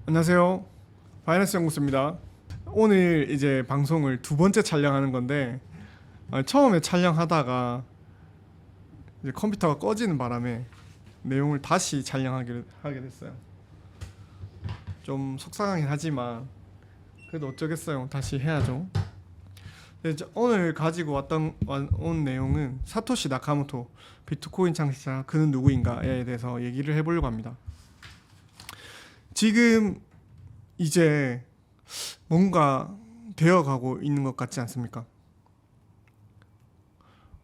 안녕하세요. 바이낸스 연구소입니다. 오늘 이제 방송을 두 번째 촬영하는 건데 처음에 촬영하다가 이제 컴퓨터가 꺼지는 바람에 내용을 다시 촬영하게 하게 됐어요. 좀 속상하긴 하지만 그래도 어쩌겠어요. 다시 해야죠. 오늘 가지고 온 내용은 사토시 나카모토 비트코인 창시자 그는 누구인가에 대해서 얘기를 해보려고 합니다. 지금 이제 뭔가 되어가고 있는 것 같지 않습니까?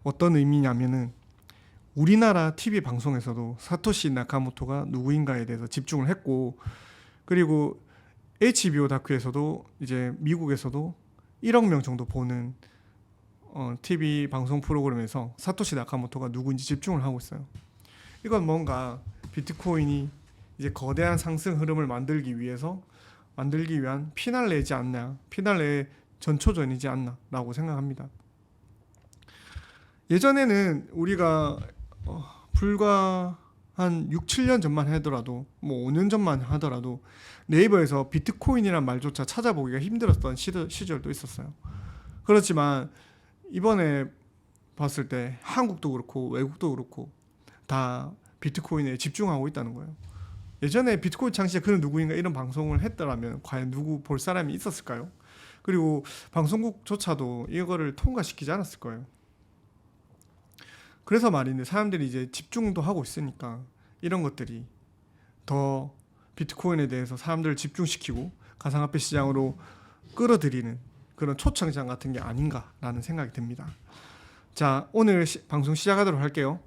어떤 의미냐면은 우리나라 TV 방송에서도 사토시 나카모토가 누구인가에 대해서 집중을 했고, 그리고 HBO 다큐에서도 이제 미국에서도 1억 명 정도 보는 TV 방송 프로그램에서 사토시 나카모토가 누구인지 집중을 하고 있어요. 이건 뭔가 비트코인이 이제 거대한 상승 흐름을 만들기 위한 피날레이지 않나, 피날레의 전초전이지 않나라고 생각합니다. 예전에는 우리가 불과 한 6, 7년 전만 하더라도, 뭐 5년 전만 하더라도 네이버에서 비트코인이란 말조차 찾아보기가 힘들었던 시절도 있었어요. 그렇지만 이번에 봤을 때 한국도 그렇고 외국도 그렇고 다 비트코인에 집중하고 있다는 거예요. 예전에 비트코인 창시자 그는 누구인가 이런 방송을 했더라면 과연 누구 볼 사람이 있었을까요? 그리고 방송국조차도 이거를 통과시키지 않았을 거예요. 그래서 말인데 사람들이 이제 집중도 하고 있으니까 이런 것들이 더 비트코인에 대해서 사람들을 집중시키고 가상화폐 시장으로 끌어들이는 그런 초청장 같은 게 아닌가라는 생각이 듭니다. 자, 오늘 방송 시작하도록 할게요.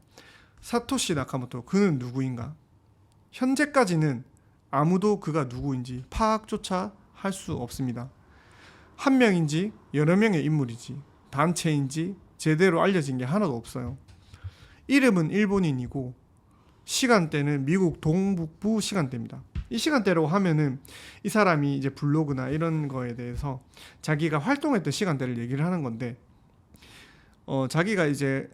사토시 나카모토 그는 누구인가? 현재까지는 아무도 그가 누구인지 파악조차 할 수 없습니다. 한 명인지 여러 명의 인물이지 단체인지 제대로 알려진 게 하나도 없어요. 이름은 일본인이고 시간대는 미국 동북부 시간대입니다. 이 시간대라고 하면은 이 사람이 이제 블로그나 이런 거에 대해서 자기가 활동했던 시간대를 얘기를 하는 건데, 자기가 이제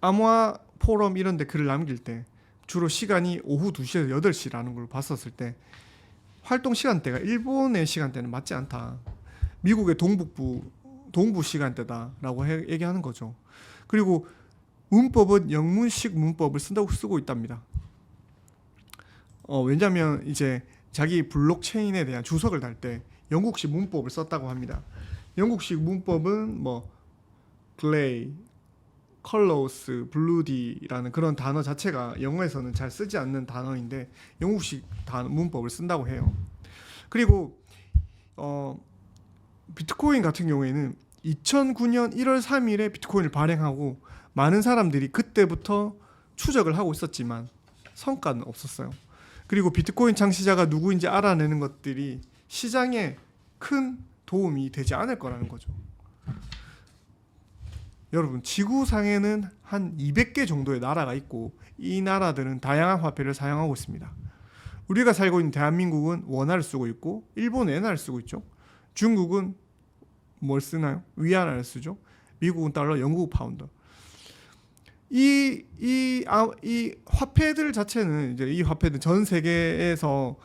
암호화 포럼 이런 데 글을 남길 때 주로 시간이 오후 2시에서 8시라는 걸 봤었을 때 활동 시간대가 일본의 시간대는 맞지 않다. 미국의 동부 시간대다라고 얘기하는 거죠. 그리고 문법은 영문식 문법을 쓰고 있답니다. 왜냐하면 이제 자기 블록체인에 대한 주석을 달 때 영국식 문법을 썼다고 합니다. 영국식 문법은 뭐 글레이, 컬러스, 블루디라는 그런 단어 자체가 영어에서는 잘 쓰지 않는 단어인데 영국식 문법을 쓴다고 해요. 그리고 비트코인 같은 경우에는 2009년 1월 3일에 비트코인을 발행하고 많은 사람들이 그때부터 추적을 하고 있었지만 성과는 없었어요. 그리고 비트코인 창시자가 누구인지 알아내는 것들이 시장에 큰 도움이 되지 않을 거라는 거죠. 여러분, 지구상에는 한 200개 정도의 나라가 있고 이 나라들은 다양한 화폐를 사용하고 있습니다. 우리가 살고 있는 대한민국은 원화를 쓰고 있고 일본은 엔화를 쓰고 있죠. 중국은 뭘 쓰나요? 위안화를 쓰죠. 미국은 달러, 영국은 파운드. 이 화폐들 자체는 이제 이 화폐들 전 세계에서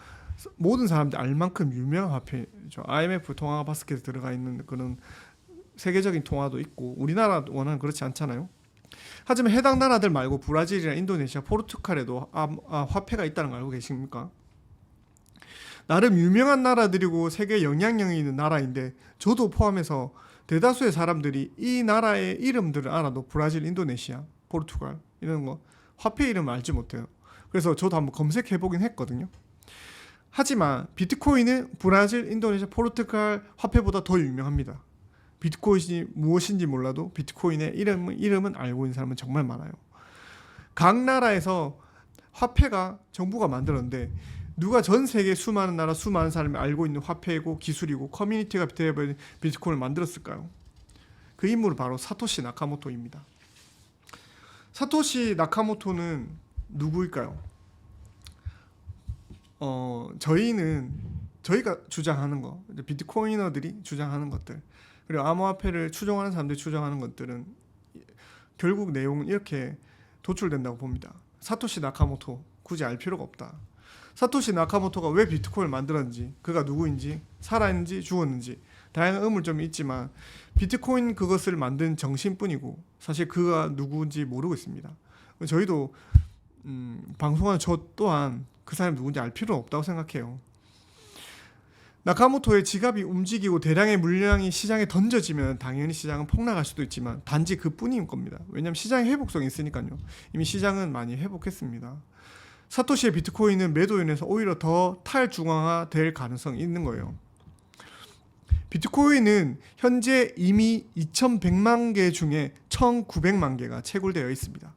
모든 사람들이 알 만큼 유명한 화폐죠. IMF 통화 바스켓에 들어가 있는 그런 세계적인 통화도 있고 우리나라 원화는 그렇지 않잖아요. 하지만 해당 나라들 말고 브라질이나 인도네시아, 포르투갈에도 화폐가 있다는 거 알고 계십니까? 나름 유명한 나라들이고 세계에 영향력이 있는 나라인데 저도 포함해서 대다수의 사람들이 이 나라의 이름들을 알아도 브라질, 인도네시아, 포르투갈 이런 거 화폐 이름 알지 못해요. 그래서 저도 한번 검색해보긴 했거든요. 하지만 비트코인은 브라질, 인도네시아, 포르투갈 화폐보다 더 유명합니다. 비트코인이 무엇인지 몰라도 비트코인의 이름은 알고 있는 사람은 정말 많아요. 각 나라에서 화폐가 정부가 만들었는데 누가 전 세계 수많은 나라 수많은 사람이 알고 있는 화폐이고 기술이고 커뮤니티가 되어버린 비트코인을 만들었을까요? 그 인물은 바로 사토시 나카모토입니다. 사토시 나카모토는 누구일까요? 저희가 주장하는 거, 비트코이너들이 주장하는 것들, 그리고 암호화폐를 추종하는 사람들이 추종하는 것들은 결국 내용은 이렇게 도출된다고 봅니다. 사토시 나카모토 굳이 알 필요가 없다. 사토시 나카모토가 왜 비트코인을 만들었는지, 그가 누구인지, 살아있는지 죽었는지 다양한 의문점이 있지만 비트코인 그것을 만든 정신뿐이고 사실 그가 누구인지 모르고 있습니다. 저희도 방송하는 저 또한 그 사람이 누군지 알 필요는 없다고 생각해요. 나카모토의 지갑이 움직이고 대량의 물량이 시장에 던져지면 당연히 시장은 폭락할 수도 있지만 단지 그뿐인 겁니다. 왜냐하면 시장의 회복성이 있으니까요. 이미 시장은 많이 회복했습니다. 사토시의 비트코인은 매도 인해서 오히려 더 탈중앙화될 가능성이 있는 거예요. 비트코인은 현재 이미 2100만 개 중에 1900만 개가 채굴되어 있습니다.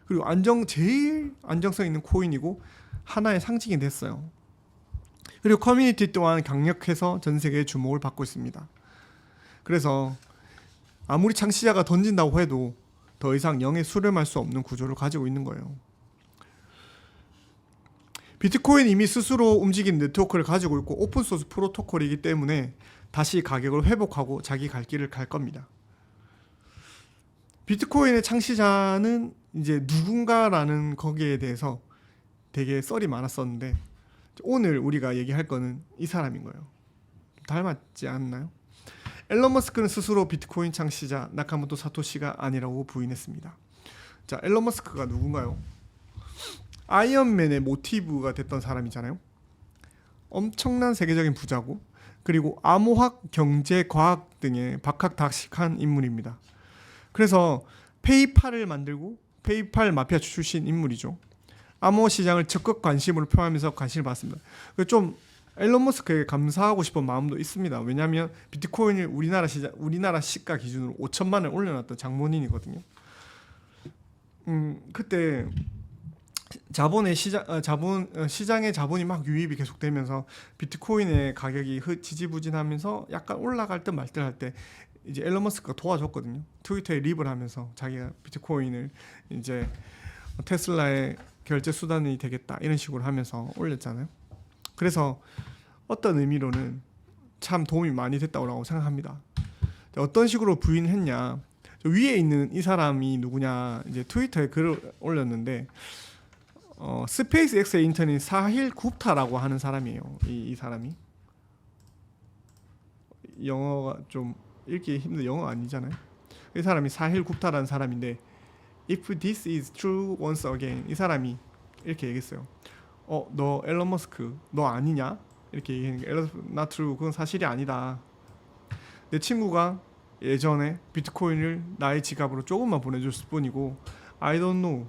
그리고 제일 안정성 있는 코인이고 하나의 상징이 됐어요. 그리고 커뮤니티 또한 강력해서 전 세계의 주목을 받고 있습니다. 그래서 아무리 창시자가 던진다고 해도 더 이상 영에 수렴할 수 없는 구조를 가지고 있는 거예요. 비트코인 이미 스스로 움직이는 네트워크를 가지고 있고 오픈소스 프로토콜이기 때문에 다시 가격을 회복하고 자기 갈 길을 갈 겁니다. 비트코인의 창시자는 이제 누군가라는 거기에 대해서 되게 썰이 많았었는데 오늘 우리가 얘기할 거는 이 사람인 거예요. 닮았지 않나요? 앨런 머스크는 스스로 비트코인 창시자 나카모토 사토시가 아니라고 부인했습니다. 자, 앨런 머스크가 누군가요? 아이언맨의 모티브가 됐던 사람이잖아요. 엄청난 세계적인 부자고 그리고 암호학, 경제, 과학 등에 박학다식한 인물입니다. 그래서 페이팔을 만들고 페이팔 마피아 출신 인물이죠. 암호 시장을 적극 관심으로 표하면서 관심을 받습니다. 좀 앨런 머스크에게 감사하고 싶은 마음도 있습니다. 왜냐하면 비트코인을 우리나라 시가 기준으로 5천만 원을 올려놨던 장본인이거든요. 그때 시장의 자본이 막 유입이 계속되면서 비트코인의 가격이 지지부진하면서 약간 올라갈 듯 말 듯 할 때 이제 앨런 머스크가 도와줬거든요. 트위터에 립을 하면서 자기가 비트코인을 이제 테슬라의 결제 수단이 되겠다 이런 식으로 하면서 올렸잖아요. 그래서 어떤 의미로는 참 도움이 많이 됐다고 생각합니다. 어떤 식으로 부인했냐? 위에 있는 이 사람이 누구냐? 이제 트위터에 글을 올렸는데 스페이스 X의 인턴인 사힐 굽타라고 하는 사람이에요. 이 사람이 영어가 좀 읽기 힘든 영어 아니잖아요. 이 사람이 사힐 굽타라는 사람인데 If this is true once again 이 사람이 이렇게 얘기했어요. 너 앨런 머스크 너 아니냐? 이렇게 얘기했는데 not true 그건 사실이 아니다. 내 친구가 예전에 비트코인을 나의 지갑으로 조금만 보내줬을 뿐이고 I don't know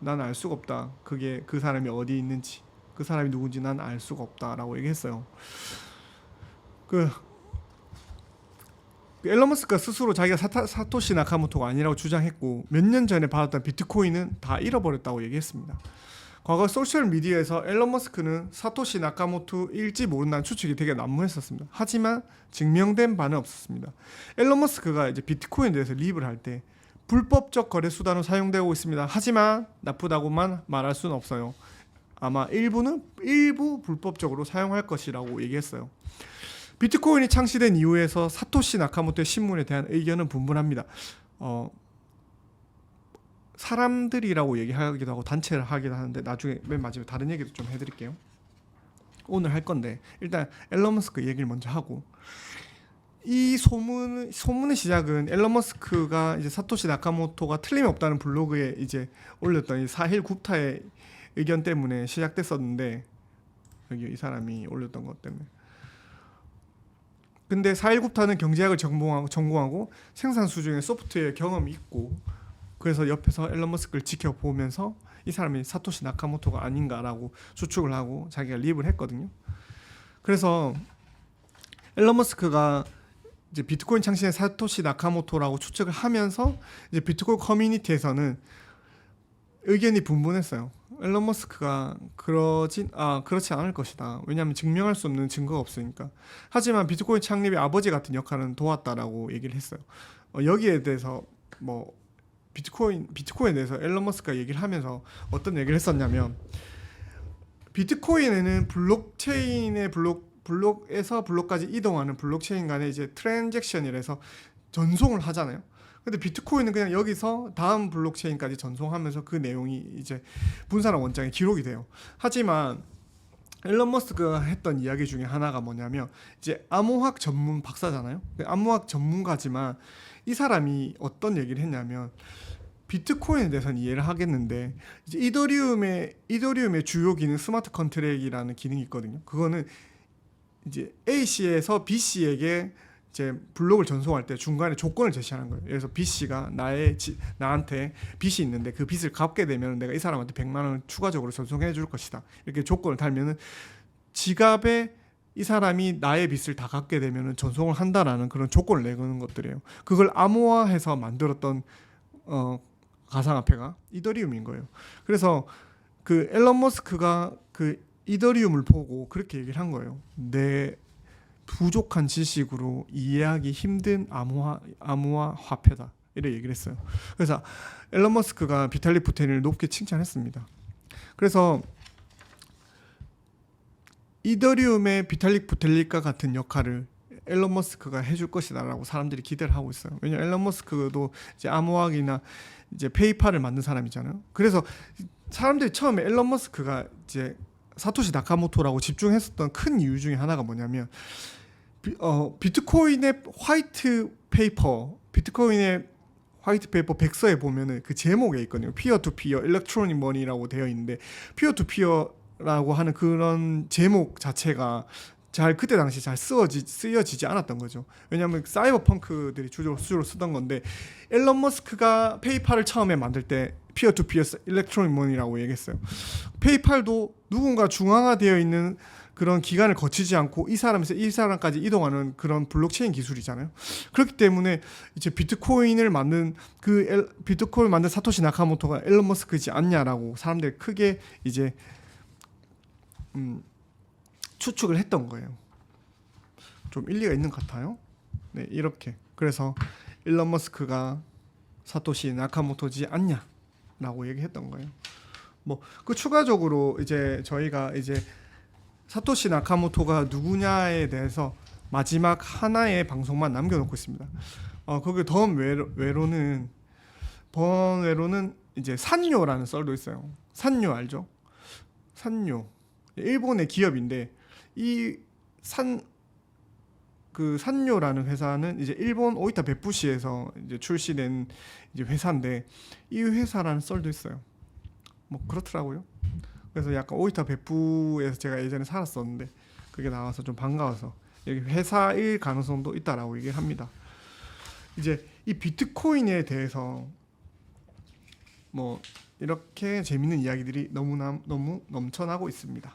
난 알 수가 없다. 그게 그 사람이 어디 있는지 그 사람이 누군지 난 알 수가 없다라고 얘기했어요. 앨런 머스크가 스스로 자기가 사토시 나카모토가 아니라고 주장했고 몇 년 전에 받았던 비트코인은 다 잃어버렸다고 얘기했습니다. 과거 소셜미디어에서 앨런 머스크는 사토시 나카모토일지 모른다는 추측이 되게 난무했었습니다. 하지만 증명된 바는 없었습니다. 앨런 머스크가 이제 비트코인에 대해서 립을 할 때 불법적 거래 수단으로 사용되고 있습니다. 하지만 나쁘다고만 말할 수는 없어요. 아마 일부 불법적으로 사용할 것이라고 얘기했어요. 비트코인이 창시된 이후에서 사토시 나카모토의 신문에 대한 의견은 분분합니다. 사람들이라고 얘기하기도 하고 단체를 하기도 하는데 나중에 맨 마지막에 다른 얘기도 좀 해드릴게요. 오늘 할 건데 일단 앨런 머스크 얘기를 먼저 하고 이 소문의 시작은 앨런 머스크가 이제 사토시 나카모토가 틀림없다는 블로그에 이제 올렸던 이 사힐 굽타의 의견 때문에 시작됐었는데 여기 이 사람이 올렸던 것 때문에. 근데 사힐 굽타는 경제학을 전공하고 생산 수준의 소프트웨어 경험이 있고 그래서 옆에서 앨런 머스크를 지켜보면서 이 사람이 사토시 나카모토가 아닌가라고 추측을 하고 자기가 립을 했거든요. 그래서 앨런 머스크가 이제 비트코인 창시인 사토시 나카모토라고 추측을 하면서 이제 비트코인 커뮤니티에서는 의견이 분분했어요. 앨런 머스크가 그렇지 않을 것이다. 왜냐하면 증명할 수 없는 증거가 없으니까. 하지만 비트코인 창립의 아버지 같은 역할은 도왔다라고 얘기를 했어요. 여기에 대해서 비트코인에 대해서 앨런 머스크가 얘기를 하면서 어떤 얘기를 했었냐면 비트코인에는 블록체인의 블록에서 블록까지 이동하는 블록체인 간의 이제 트랜잭션이라서 전송을 하잖아요. 근데 비트코인은 그냥 여기서 다음 블록체인까지 전송하면서 그 내용이 이제 분산화 원장에 기록이 돼요. 하지만 일론 머스크가 했던 이야기 중에 하나가 뭐냐면 이제 암호학 전문 박사잖아요. 암호학 전문가지만 이 사람이 어떤 얘기를 했냐면 비트코인에 대해서는 이해를 하겠는데 이제 이더리움의 주요 기능 스마트 컨트랙이라는 기능이 있거든요. 그거는 이제 A 씨에서 B 씨에게 이제 블록을 전송할 때 중간에 조건을 제시하는 거예요. 그래서 B 씨가 나한테 빚이 있는데 그 빚을 갚게 되면 내가 이 사람한테 100만 원을 추가적으로 전송해 줄 것이다. 이렇게 조건을 달면은 지갑에 이 사람이 나의 빚을 다 갚게 되면 전송을 한다라는 그런 조건을 내거는 것들이에요. 그걸 암호화해서 만들었던 가상화폐가 이더리움인 거예요. 그래서 그 앨런 머스크가 그 이더리움을 보고 그렇게 얘기를 한 거예요. 내 부족한 지식으로 이해하기 힘든 암호화 화폐다. 이렇게 얘기를 했어요. 그래서 앨런 머스크가 비탈릭 부테린을 높게 칭찬했습니다. 그래서 이더리움의 비탈릭 부텔릭과 같은 역할을 앨런 머스크가 해줄 것이다라고 사람들이 기대를 하고 있어요. 왜냐면 앨런 머스크도 이제 암호학이나 이제 페이팔을 만든 사람이잖아요. 그래서 사람들이 처음에 앨런 머스크가 이제 사토시 나카모토라고 집중했었던 큰 이유 중에 하나가 뭐냐면 비트코인의 화이트 페이퍼 백서에 보면은 그 제목에 있거든요. 피어 투 피어 일렉트로닉 머니라고 되어 있는데 피어 투 피어라고 하는 그런 제목 자체가 그때 당시 잘 쓰여지지 않았던 거죠. 왜냐하면 사이버펑크들이 주로 쓰던 건데 앨런 머스크가 페이팔을 처음에 만들 때 피어 투 피어 일렉트로닉 머니라고 얘기했어요. 페이팔도 누군가 중앙화되어 있는 그런 기간을 거치지 않고 이 사람에서 이 사람까지 이동하는 그런 블록체인 기술이잖아요. 그렇기 때문에 이제 비트코인을 만든 사토시 나카모토가 앨런 머스크지 않냐라고 사람들이 크게 이제 추측을 했던 거예요. 좀 일리가 있는 것 같아요. 네, 이렇게. 그래서 일론 머스크가 사토시 나카모토지 않냐라고 얘기했던 거예요. 뭐 그 추가적으로 이제 저희가 이제 사토시 나카모토가 누구냐에 대해서 마지막 하나의 방송만 남겨놓고 있습니다. 거기 번외로는 이제 산요라는 썰도 있어요. 산요 알죠? 산요 일본의 기업인데 산요라는 회사는 이제 일본 오이타 베푸시에서 이제 출시된 이제 회사인데 이 회사라는 썰도 있어요. 뭐 그렇더라고요. 그래서 약간 오이타 베푸에서 제가 예전에 살았었는데 그게 나와서 좀 반가워서 여기 회사일 가능성도 있다라고 얘기를 합니다. 이제 이 비트코인에 대해서 뭐 이렇게 재밌는 이야기들이 너무 넘쳐나고 있습니다.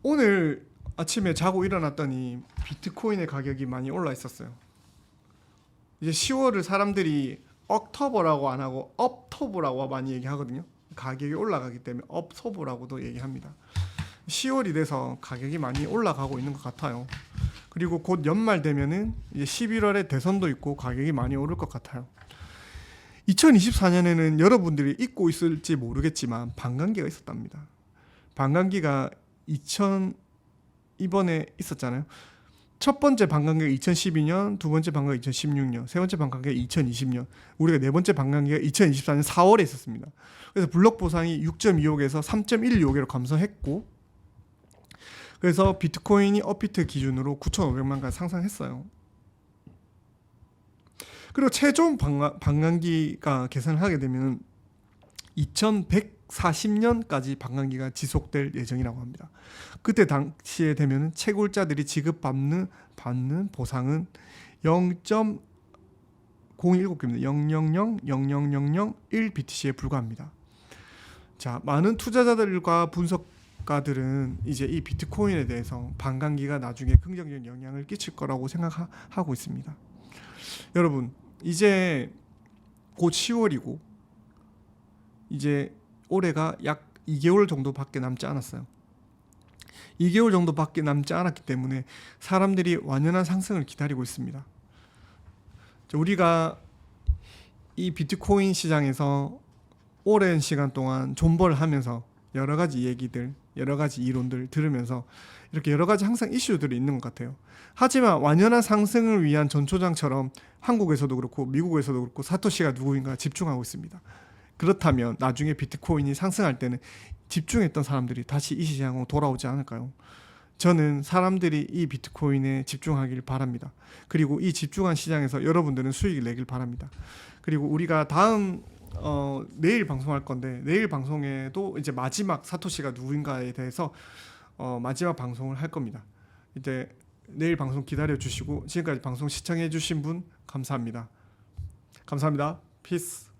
오늘 아침에 자고 일어났더니 비트코인의 가격이 많이 올라 있었어요. 이제 10월을 사람들이 억토버라고 안 하고 업토버라고 많이 얘기하거든요. 가격이 올라가기 때문에 업토버라고도 얘기합니다. 10월이 돼서 가격이 많이 올라가고 있는 것 같아요. 그리고 곧 연말 되면은 이제 11월에 대선도 있고 가격이 많이 오를 것 같아요. 2024년에는 여러분들이 잊고 있을지 모르겠지만 반감기가 있었답니다. 반감기가 이번에 있었잖아요. 첫 번째 반감기가 2012년, 두 번째 반감기가 2016년, 세 번째 반감기가 2020년, 우리가 네 번째 반감기가 2024년 4월에 있었습니다. 그래서 블록 보상이 6.25개에서 3.125개로 감소했고, 그래서 비트코인이 업비트 기준으로 9,500만까지 상승했어요. 그리고 최종 반감기가 계산을 하게 되면 2140년까지 반감기가 지속될 예정이라고 합니다. 그때 당시에 되면 채굴자들이 지급받는 보상은 0.017개입니다. 0000001 BTC에 불과합니다. 자, 많은 투자자들과 분석가들은 이제 이 비트코인에 대해서 반감기가 나중에 긍정적인 영향을 끼칠 거라고 생각하고 있습니다. 여러분, 이제 곧 10월이고 이제 올해가 약 2개월 정도밖에 남지 않았어요. 2개월 정도밖에 남지 않았기 때문에 사람들이 완연한 상승을 기다리고 있습니다. 우리가 이 비트코인 시장에서 오랜 시간 동안 존버를 하면서 여러 가지 얘기들, 여러 가지 이론들 들으면서 이렇게 여러 가지 항상 이슈들이 있는 것 같아요. 하지만 완연한 상승을 위한 전초장처럼 한국에서도 그렇고 미국에서도 그렇고 사토시가 누구인가 집중하고 있습니다. 그렇다면 나중에 비트코인이 상승할 때는 집중했던 사람들이 다시 이 시장으로 돌아오지 않을까요? 저는 사람들이 이 비트코인에 집중하길 바랍니다. 그리고 이 집중한 시장에서 여러분들은 수익을 내길 바랍니다. 그리고 우리가 다음 내일 방송할 건데 내일 방송에도 이제 마지막 사토시가 누구인가에 대해서 마지막 방송을 할 겁니다. 이제 내일 방송 기다려 주시고 지금까지 방송 시청해 주신 분 감사합니다. 감사합니다. 피스.